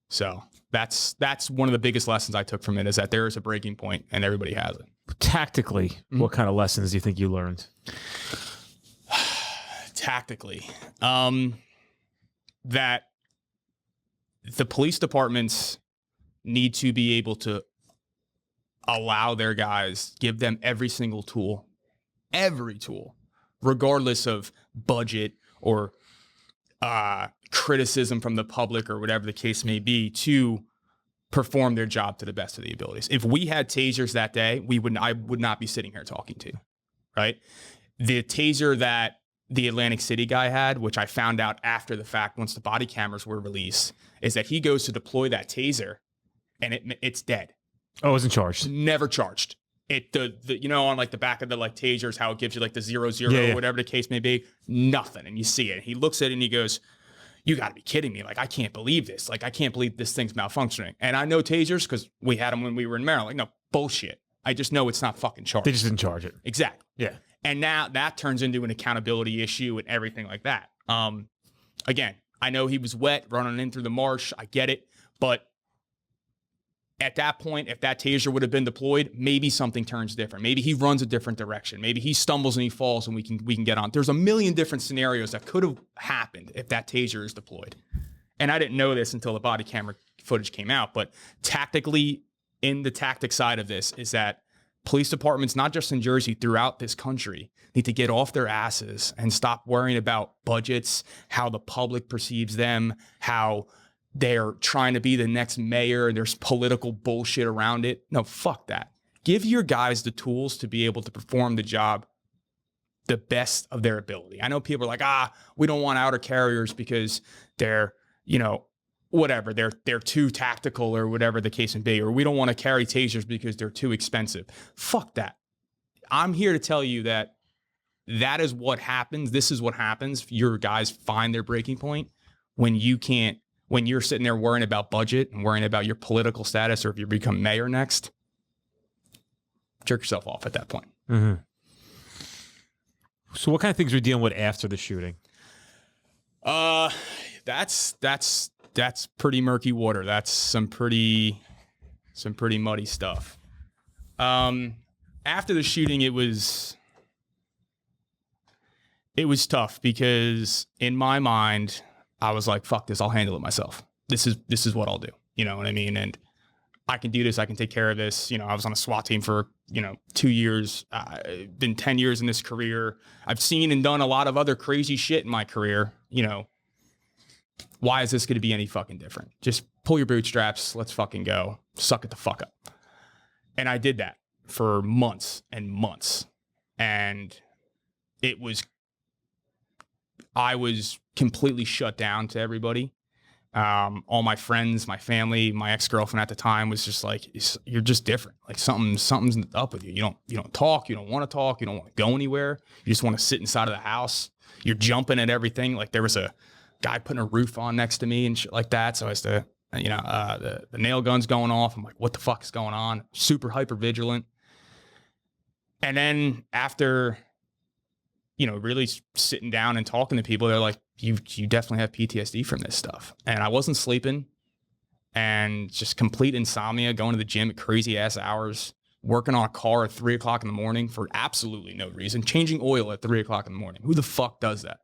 S4: So that's one of the biggest lessons I took from it, is that there is a breaking point and everybody has it.
S1: Tactically, what kind of lessons do you think you learned?
S4: Tactically, that the police departments need to be able to allow their guys, give them every tool, regardless of budget or criticism from the public or whatever the case may be, to perform their job to the best of the abilities. If we had tasers that day, I would not be sitting here talking to you, right? The taser that the Atlantic City guy had, which I found out after the fact once the body cameras were released, is that he goes to deploy that taser and it's dead.
S1: Oh, it wasn't charged.
S4: Never charged. It on like the back of the like tasers, how it gives you like the 0, or whatever the case may be, nothing. And you see it. He looks at it and he goes, "You got to be kidding me. Like, I can't believe this. Like, I can't believe this thing's malfunctioning." And I know tasers because we had them when we were in Maryland. Like, no, bullshit. I just know it's not fucking charged.
S1: They just didn't charge it.
S4: Exactly.
S1: Yeah.
S4: And now that turns into an accountability issue and everything like that. Again, I know he was wet running in through the marsh. I get it. But at that point, if that taser would have been deployed, maybe something turns different. Maybe he runs a different direction. Maybe he stumbles and he falls and we can get on. There's a million different scenarios that could have happened if that taser is deployed. And I didn't know this until the body camera footage came out. But tactically, in the tactic side of this, is that police departments, not just in Jersey, throughout this country, need to get off their asses and stop worrying about budgets, how the public perceives them, how they're trying to be the next mayor and there's political bullshit around it. No, fuck that. Give your guys the tools to be able to perform the job the best of their ability. I know people are like, we don't want outer carriers because they're, whatever, they're too tactical or whatever the case may be, or we don't want to carry tasers because they're too expensive. Fuck that. I'm here to tell you that is what happens. This is what happens. Your guys find their breaking point when you're sitting there worrying about budget and worrying about your political status, or if you become mayor next, jerk yourself off at that point.
S1: Mm-hmm. So what kind of things are you dealing with after the shooting?
S4: That's pretty murky water. That's some pretty muddy stuff. After the shooting, it was tough because in my mind, I was like, fuck this, I'll handle it myself. This is what I'll do. You know what I mean? And I can do this. I can take care of this. I was on a SWAT team for, 2 years, been 10 years in this career. I've seen and done a lot of other crazy shit in my career. Why is this going to be any fucking different? Just pull your bootstraps. Let's fucking go. Suck it the fuck up. And I did that for months and months. And I was completely shut down to everybody. All my friends, my family, my ex-girlfriend at the time was just like, you're just different. Like something's up with you. You don't talk. You don't want to talk. You don't want to go anywhere. You just want to sit inside of the house. You're jumping at everything. Like there was a guy putting a roof on next to me and shit like that. So I was the nail gun's going off. I'm like, what the fuck is going on? Super hyper vigilant. And then after, really sitting down and talking to people, they're like, you definitely have PTSD from this stuff. And I wasn't sleeping and just complete insomnia, going to the gym at crazy ass hours, working on a car at 3 o'clock in the morning for absolutely no reason, changing oil at 3 o'clock in the morning. Who the fuck does that?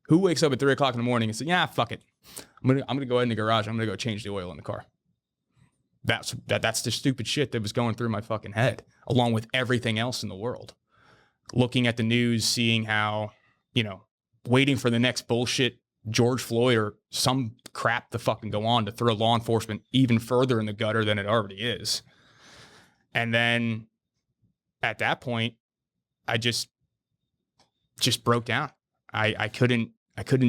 S4: Who wakes up at 3 o'clock in the morning and says, yeah, fuck it. I'm gonna go in the garage. I'm gonna go change the oil in the car. That's the stupid shit that was going through my fucking head, along with everything else in the world. Looking at the news, seeing how, waiting for the next bullshit, George Floyd or some crap to fucking go on to throw law enforcement even further in the gutter than it already is. And then at that point, I just broke down. I couldn't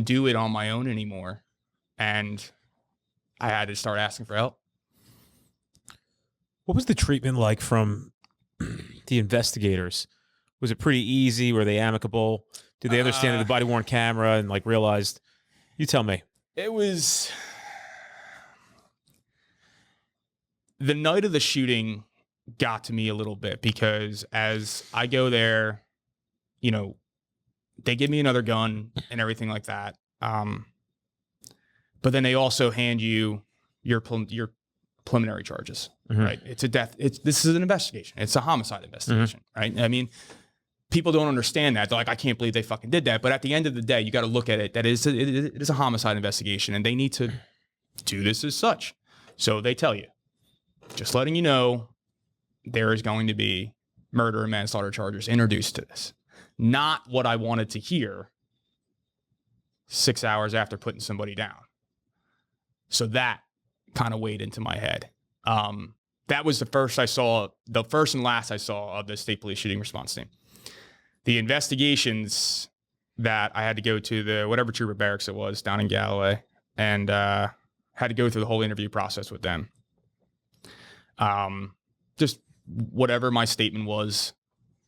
S4: do it on my own anymore. And I had to start asking for help.
S1: What was the treatment like from the investigators? Was it pretty easy? Were they amicable? Did they understand that the body-worn camera and realized You tell me.
S4: It was the night of the shooting got to me a little bit because as I go there, you know, they give me another gun and everything like that. But then they also hand you your preliminary charges, right? It's a death. This is an investigation. It's a homicide investigation, right? I mean, people don't understand that. They're like, I can't believe they fucking did that. But at the end of the day, you got to look at it. That it is a homicide investigation, and they need to do this as such. So they tell you, just letting you know, there is going to be murder and manslaughter charges introduced to this. Not what I wanted to hear 6 hours after putting somebody down. So that kind of weighed into my head. That was the first and last I saw of the state police shooting response team. The investigations that I had to go to the whatever trooper barracks it was down in Galloway and had to go through the whole interview process with them. Just whatever my statement was.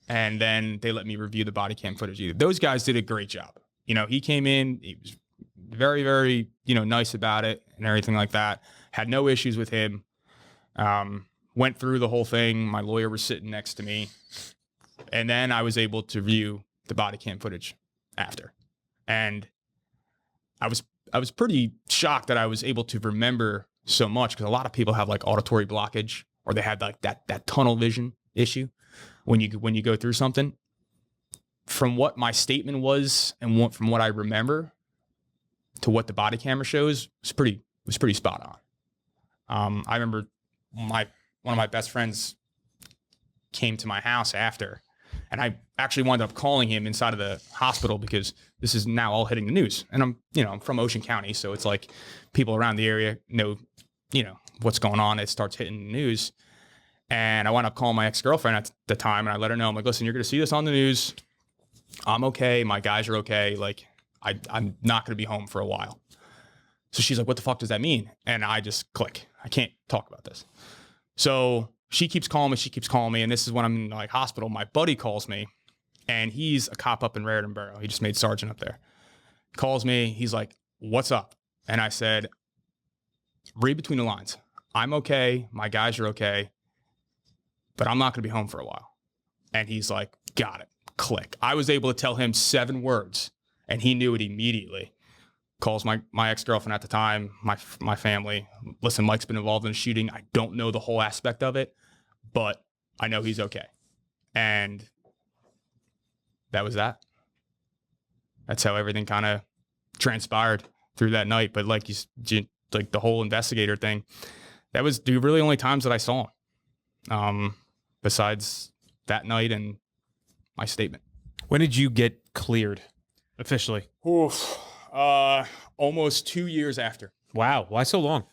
S4: And then they let me review the body cam footage. Those guys did a great job. You know, he came in, he was very, very, nice about it and everything like that. Had no issues with him. Went through the whole thing. My lawyer was sitting next to me. And then I was able to view the body cam footage after. And I was pretty shocked that I was able to remember so much because a lot of people have like auditory blockage or they have like that tunnel vision issue when you go through something. From what my statement was and from what I remember to what the body camera shows was pretty spot on. I remember one of my best friends came to my house after, and I actually wound up calling him inside of the hospital because this is now all hitting the news. And I'm from Ocean County, so it's like people around the area know, what's going on. It starts hitting the news. And I wound up calling my ex-girlfriend at the time, and I let her know, I'm like, listen, you're going to see this on the news. I'm okay. My guys are okay. Like, I'm not going to be home for a while. So she's like, what the fuck does that mean? And I just click. I can't talk about this. So she keeps calling me. And this is when I'm in like hospital. My buddy calls me, and he's a cop up in Raritan Borough. He just made sergeant up there. Calls me. He's like, what's up? And I said, read between the lines. I'm okay. My guys are okay. But I'm not going to be home for a while. And he's like, got it. Click. I was able to tell him 7 words, and he knew it immediately. Calls my ex-girlfriend at the time, my family. Listen, Mike's been involved in a shooting. I don't know the whole aspect of it, but I know he's okay. And that was that. That's how everything kind of transpired through that night. But like like the whole investigator thing, that was the really only times that I saw him. Besides that night and my statement.
S1: When did you get cleared officially?
S4: Oof. Almost 2 years after.
S1: Wow. Why so long?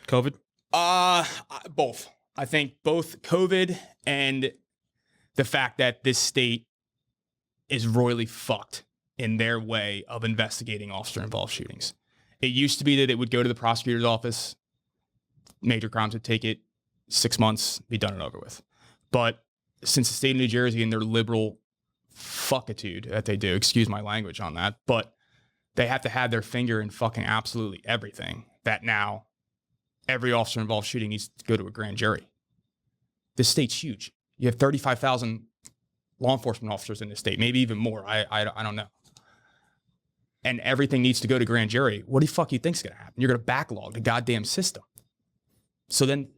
S1: COVID?
S4: Both. I think both COVID and the fact that this state is royally fucked in their way of investigating officer-involved shootings. It used to be that it would go to the prosecutor's office. Major crimes would take it 6 months, be done and over with. But since the state of New Jersey and their liberal fuckitude that they do, excuse my language on that, but they have to have their finger in fucking absolutely everything, that now every officer involved shooting needs to go to a grand jury. This state's huge. You have 35,000 law enforcement officers in this state, maybe even more. I don't know. And everything needs to go to grand jury. What do you fuck you think's going to happen? You're going to backlog the goddamn system. So then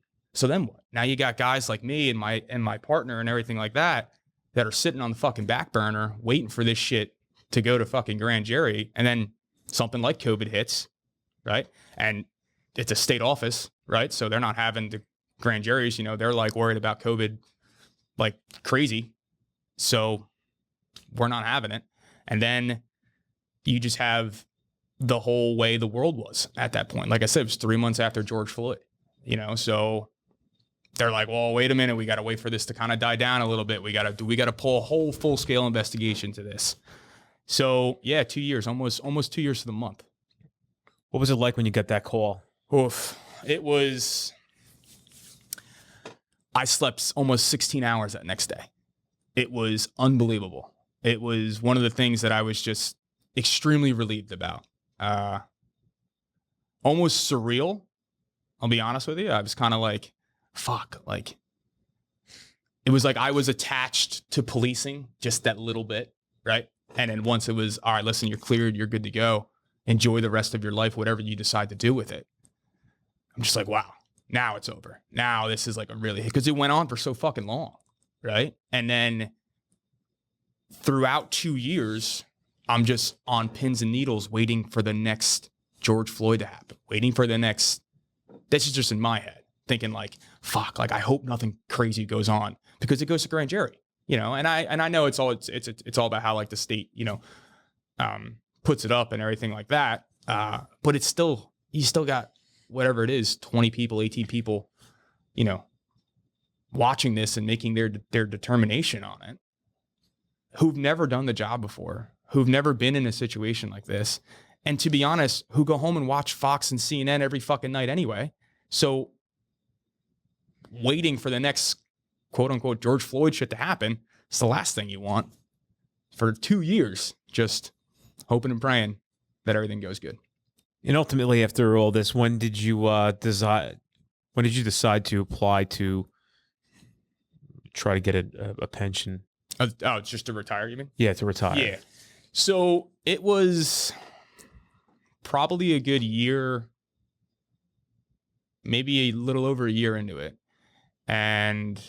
S4: what? Now you got guys like me and my partner and everything like that are sitting on the fucking back burner waiting for this shit to go to fucking grand jury. And then something like COVID hits, right? And it's a state office, right? So they're not having the grand juries, they're like worried about COVID like crazy. So we're not having it. And then you just have the whole way the world was at that point. Like I said, it was 3 months after George Floyd, so they're like, well, wait a minute. We got to wait for this to kind of die down a little bit. We got to pull a whole full scale investigation to this. So yeah, 2 years, almost 2 years to the month.
S1: What was it like when you got that call?
S4: Oof. I slept almost 16 hours that next day. It was unbelievable. It was one of the things that I was just extremely relieved about. almost surreal. I'll be honest with you. I was kind of like, fuck, like it was like I was attached to policing just that little bit, right? And then once it was, all right, listen, you're cleared, you're good to go. Enjoy the rest of your life, whatever you decide to do with it. I'm just like, wow, now it's over. Now this is like a really, because it went on for so fucking long, right? And then throughout 2 years, I'm just on pins and needles waiting for the next George Floyd to happen, waiting for the next, this is just in my head, thinking like, fuck, like I hope nothing crazy goes on because it goes to grand jury, you know? And I know it's all about how like the state, you know, puts it up and everything like that. But it's still, you still got whatever it is, 20 people, 18 people, you know, watching this and making their determination on it, who've never done the job before, who've never been in a situation like this. And to be honest, who go home and watch Fox and CNN every fucking night anyway. So waiting for the next quote unquote George Floyd shit to happen, it's the last thing you want for 2 years, just hoping and praying that everything goes good.
S1: And ultimately, after all this, when did you decide to apply to try to get a pension?
S4: Oh, just to retire, you mean?
S1: Yeah, to retire.
S4: Yeah. So it was probably a good year, maybe a little over a year into it. And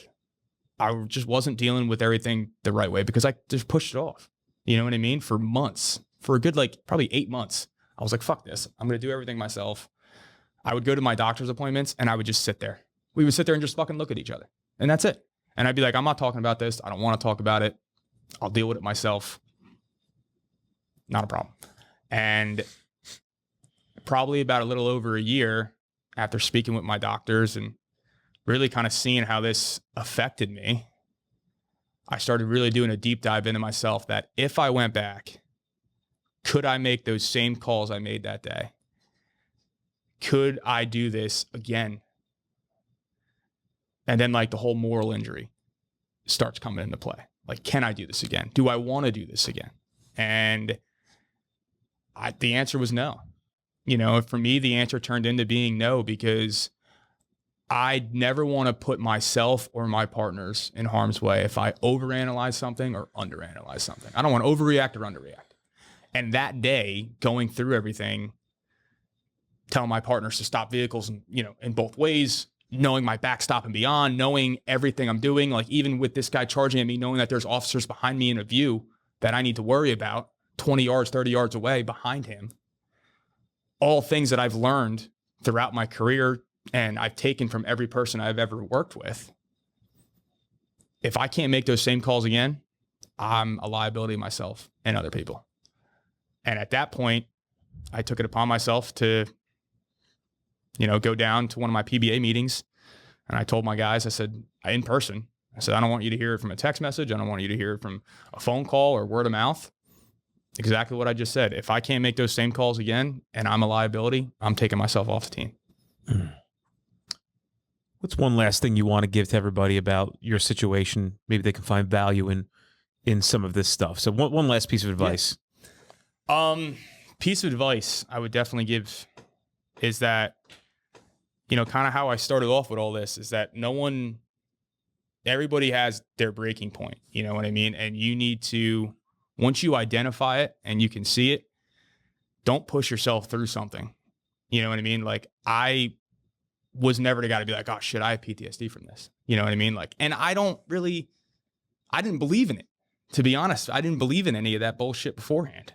S4: I just wasn't dealing with everything the right way because I just pushed it off. You know what I mean? For months, for a good, like probably 8 months. I was like, fuck this. I'm going to do everything myself. I would go to my doctor's appointments and I would just sit there. We would sit there and just fucking look at each other. And that's it. And I'd be like, I'm not talking about this. I don't want to talk about it. I'll deal with it myself. Not a problem. And probably about a little over a year after speaking with my doctors and really kind of seeing how this affected me, I started really doing a deep dive into myself that if I went back, could I make those same calls I made that day? Could I do this again? And then like the whole moral injury starts coming into play. Like, can I do this again? Do I want to do this again? And the answer was no. You know, for me, the answer turned into being no, because I never want to put myself or my partners in harm's way if I overanalyze something or underanalyze something. I don't want to overreact or underreact. And that day, going through everything, telling my partners to stop vehicles, and you know, in both ways, knowing my backstop and beyond, knowing everything I'm doing, like even with this guy charging at me, knowing that there's officers behind me in a view that I need to worry about, 20 yards, 30 yards away behind him. All things that I've learned throughout my career and I've taken from every person I've ever worked with. If I can't make those same calls again, I'm a liability to myself and other people. And at that point, I took it upon myself to, you know, go down to one of my PBA meetings. And I told my guys, I said, in person, I said, I don't want you to hear it from a text message. I don't want you to hear it from a phone call or word of mouth. Exactly what I just said. If I can't make those same calls again and I'm a liability, I'm taking myself off the team.
S1: What's one last thing you want to give to everybody about your situation? Maybe they can find value in some of this stuff. So one last piece of advice.
S4: Yeah. Piece of advice I would definitely give is that, you know, kind of how I started off with all this is that everybody has their breaking point. You know what I mean? And you need to, once you identify it and you can see it, don't push yourself through something. You know what I mean? Like, I was never the guy to be like, oh shit, I have PTSD from this. You know what I mean? Like, and I didn't believe in it. To be honest, I didn't believe in any of that bullshit beforehand.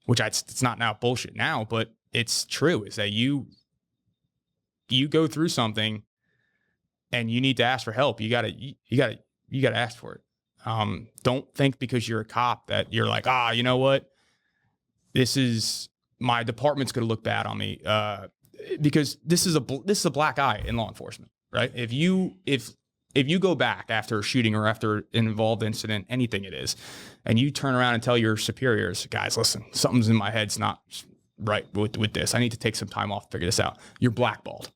S4: It's not now bullshit now, but it's true, is that you go through something and you need to ask for help. You gotta ask for it. Don't think because you're a cop that you're like, you know what? My department's going to look bad on me. Because this is a black eye in law enforcement, right? If you go back after a shooting or after an involved incident, anything it is, and you turn around and tell your superiors, guys, listen, something's in my head's not right with this. I need to take some time off to figure this out. You're blackballed,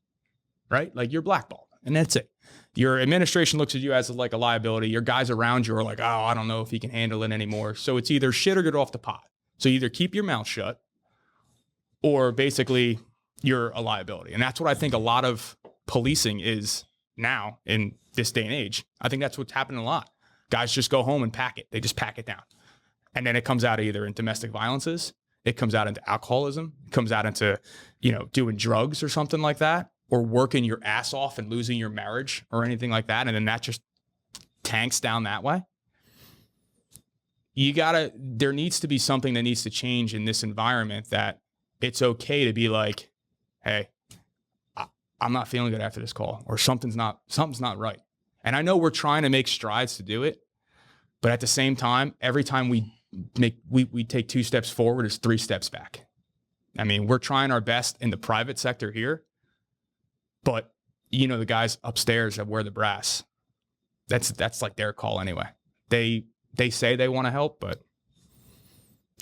S4: right? Like, you're blackballed, and that's it. Your administration looks at you as like a liability. Your guys around you are like, I don't know if he can handle it anymore. So it's either shit or get off the pot. So either keep your mouth shut or basically you're a liability. And that's what I think a lot of policing is now in this day and age. I think that's what's happening a lot. Guys just go home and pack it. They just pack it down. And then it comes out either in domestic violences, it comes out into alcoholism, it comes out into, doing drugs or something like that, or working your ass off and losing your marriage or anything like that. And then that just tanks down that way. There needs to be something that needs to change in this environment, that it's okay to be like, hey, I'm not feeling good after this call, or something's not right. And I know we're trying to make strides to do it, but at the same time, every time we take 2 steps forward, it's 3 steps back. I mean, we're trying our best in the private sector here, but the guys upstairs that wear the brass, that's like their call anyway. They say they want to help, but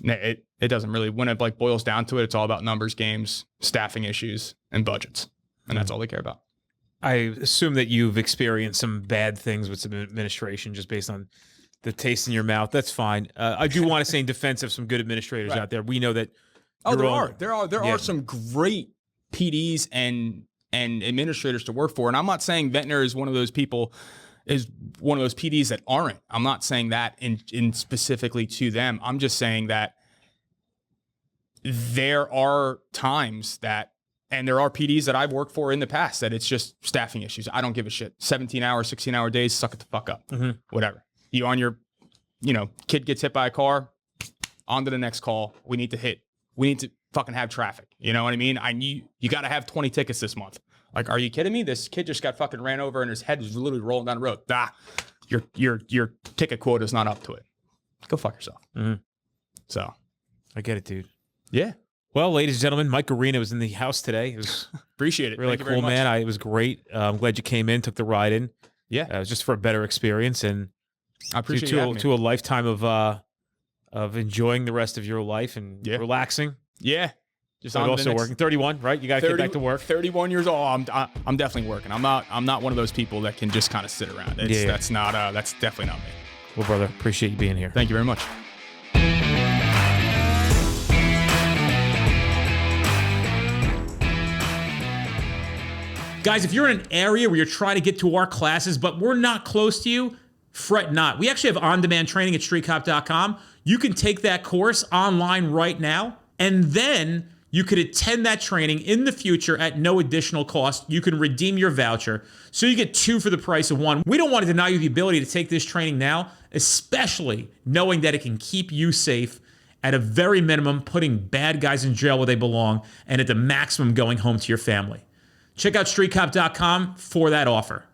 S4: it doesn't really, when it like boils down to it, it's all about numbers, games, staffing issues, and budgets. And that's all they care about.
S1: I assume that you've experienced some bad things with some administration just based on the taste in your mouth. That's fine. I do want to say in defense of some good administrators out there. We know that.
S4: There are some great PDs and administrators to work for. And I'm not saying Ventnor is one of those PDs that aren't. I'm not saying that in specifically to them. I'm just saying that there are times that, and there are PDs that I've worked for in the past, that it's just staffing issues. I don't give a shit. 17-hour, 16-hour days, suck it the fuck up. Whatever. You on your, kid gets hit by a car, on to the next call. We need to fucking have traffic. You know what I mean? You got to have 20 tickets this month. Like, are you kidding me? This kid just got fucking ran over and his head was literally rolling down the road. Your ticket quota is not up to it. Go fuck yourself. So.
S1: I get it, dude.
S4: Yeah.
S1: Well, ladies and gentlemen, Mike Arena was in the house today. It was
S4: appreciate it.
S1: Really cool, man. It was great. I'm glad you came in, took the ride in.
S4: Yeah.
S1: It was just for a better experience, and
S4: I appreciate
S1: to a lifetime of enjoying the rest of your life and relaxing.
S4: Yeah.
S1: Just also working. 31, right? You got to get back to work.
S4: 31 years old. I'm definitely working. I'm not one of those people that can just kind of sit around. That's definitely not me.
S1: Well, brother, appreciate you being here.
S4: Thank you very much.
S1: Guys, if you're in an area where you're trying to get to our classes, but we're not close to you, fret not. We actually have on-demand training at streetcop.com. You can take that course online right now, and then you could attend that training in the future at no additional cost. You can redeem your voucher, so you get 2 for the price of 1. We don't want to deny you the ability to take this training now, especially knowing that it can keep you safe, at a very minimum, putting bad guys in jail where they belong, and at the maximum, going home to your family. Check out streetcop.com for that offer.